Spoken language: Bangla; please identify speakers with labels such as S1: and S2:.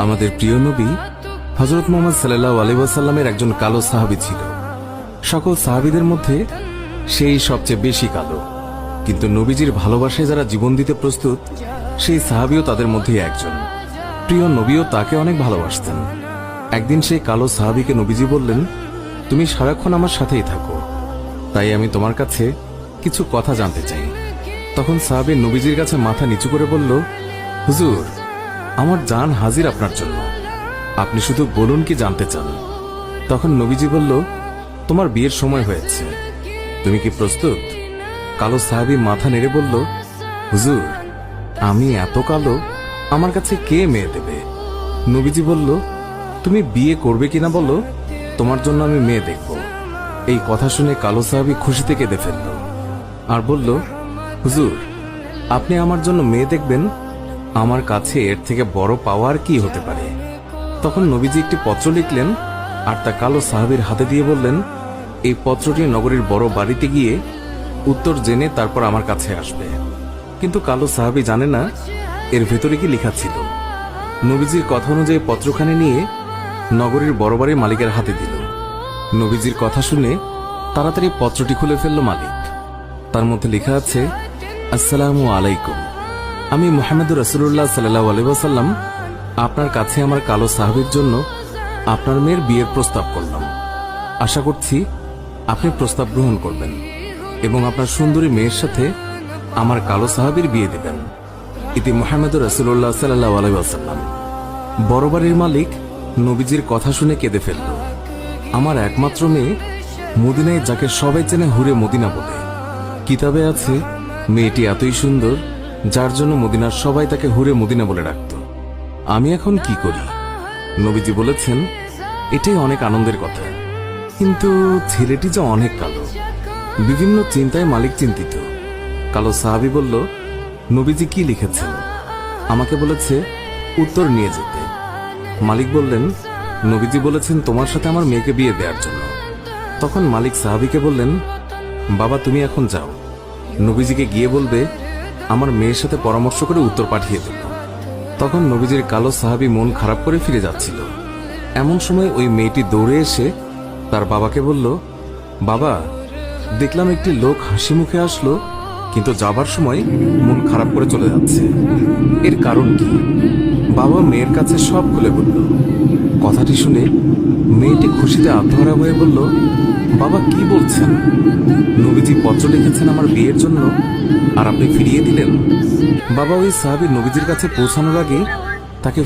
S1: আমাদের প্রিয় নবী হযরত মুহাম্মদ সাল্লাল্লাহু আলাইহি ওয়াসাল্লামের একজন কালো সাহাবী ছিল। সকল সাহাবীদের মধ্যে সেই সবচেয়ে বেশি কালো, কিন্তু নবীজির ভালোবাসায় যারা জীবন দিতে প্রস্তুত সেই সাহাবীও তাদের মধ্যে একজন। প্রিয় নবীও তাকে অনেক ভালোবাসতেন। একদিন সেই কালো সাহাবীকে নবীজি বললেন, তুমি সারাক্ষণ আমার সাথেই থাকো, তাই আমি তোমার কাছে কিছু কথা জানতে চাই। তখন সাহাবী নবীজির কাছে মাথা নিচু করে বলল, হুজুর, আমার জান হাজির আপনার জন্য, আপনি শুধু বলুন কি জানতে চান। তখন নবীজি বলল, তোমার বিয়ের সময় হয়েছে, তুমি কি প্রস্তুত? কালো সাহাবী মাথা নেড়ে বলল, হুজুর, আমি এত কালো, আমার কাছে কে মেয়ে দেবে? নবীজি বলল, তুমি বিয়ে করবে কিনা বলো, তোমার জন্য আমি মেয়ে দেখব। এই কথা শুনে কালো সাহাবী খুশিতে কেঁদে ফেলল আর বলল, হুজুর, আপনি আমার জন্য মেয়ে দেখবেন, আমার কাছে এর থেকে বড় পাওয়ার কি হতে পারে? তখন নবীজি একটি পত্র লিখলেন আর তা কালো সাহাবীর হাতে দিয়ে বললেন, এই পত্রটি নগরীর বড় বাড়িতে গিয়ে উত্তর জেনে তারপর আমার কাছে আসবে। কিন্তু কালো সাহাবী জানে না এর ভেতরে কি লেখা ছিল। নবীজির কথা অনুযায়ী পত্রখানি নিয়ে নগরীর বড় বাড়ির মালিকের হাতে দিল। নবীজির কথা শুনে তাড়াতাড়ি পত্রটি খুলে ফেলল মালিক। তার মধ্যে লেখা আছে, আসসালামু আলাইকুম, আমি মুহাম্মদুর রাসূলুল্লাহ সাল্লাল্লাহু আলাইহি ওয়াসাল্লাম আপনার কাছে আমার কালো সাহাবীর জন্য আপনার মেয়ের বিয়ের প্রস্তাব করলাম। আশা করছি আপনি প্রস্তাব গ্রহণ করবেন এবং আপনার সুন্দরী মেয়ের সাথে আমার কালো সাহাবীর বিয়ে দেবেন। ইতি মুহাম্মদুর রাসূলুল্লাহ সাল্লাল্লাহু আলাইহি ওয়াসাল্লাম। বড় বাড়ির মালিক নবীজির কথা শুনে কেঁদে ফেলল। আমার একমাত্র মেয়ে, মদিনায় যাকে সবাই চেনে হুরে মদিনা বলে। কিতাবে আছে মেয়েটি এতই সুন্দর যার জন্য মদিনার সবাই তাকে হুরে মদিনা বলে ডাকত। আমি এখন কি করি? নবীজি বলেছেন, এটাই অনেক আনন্দের কথা, কিন্তু ছেলেটি যে অনেক কালো। বিভিন্ন চিন্তায় মালিক চিন্তিত। কালো সাহাবী বলল, নবীজি কি লিখেছেন? আমাকে বলেছে উত্তর নিয়ে যেতে। মালিক বললেন, নবীজি বলেছেন তোমার সাথে আমার মেয়েকে বিয়ে দেওয়ার জন্য। তখন মালিক সাহাবীকে বললেন, বাবা, তুমি এখন যাও, নবীজিকে গিয়ে বলবে আমার মেয়ের সাথে পরামর্শ করে উত্তর পাঠিয়ে দেব। তখন নবীজির কালো সাহাবী মন খারাপ করে ফিরে যাচ্ছিল। এমন সময় ওই মেয়েটি দৌড়ে এসে তার বাবাকে বলল, বাবা, দেখলাম একটি লোক হাসি মুখে আসলো, কিন্তু যাবার সময় মন খারাপ করে চলে যাচ্ছে, এর কারণ কি? বাবা মেয়ের কাছে সব খুলে বলল। কথাটি শুনে মেয়েটি খুশিতে আত্মহারা হয়ে বলল, বাবা, কি বলছেন? নবীজি পত্র লিখেছেন আমার বিয়ের জন্য, আর আপনি ফিরিয়ে দিলেন? বাবা ওই সাহাবী নবীজির কাছে পৌঁছানোর আগে তাকে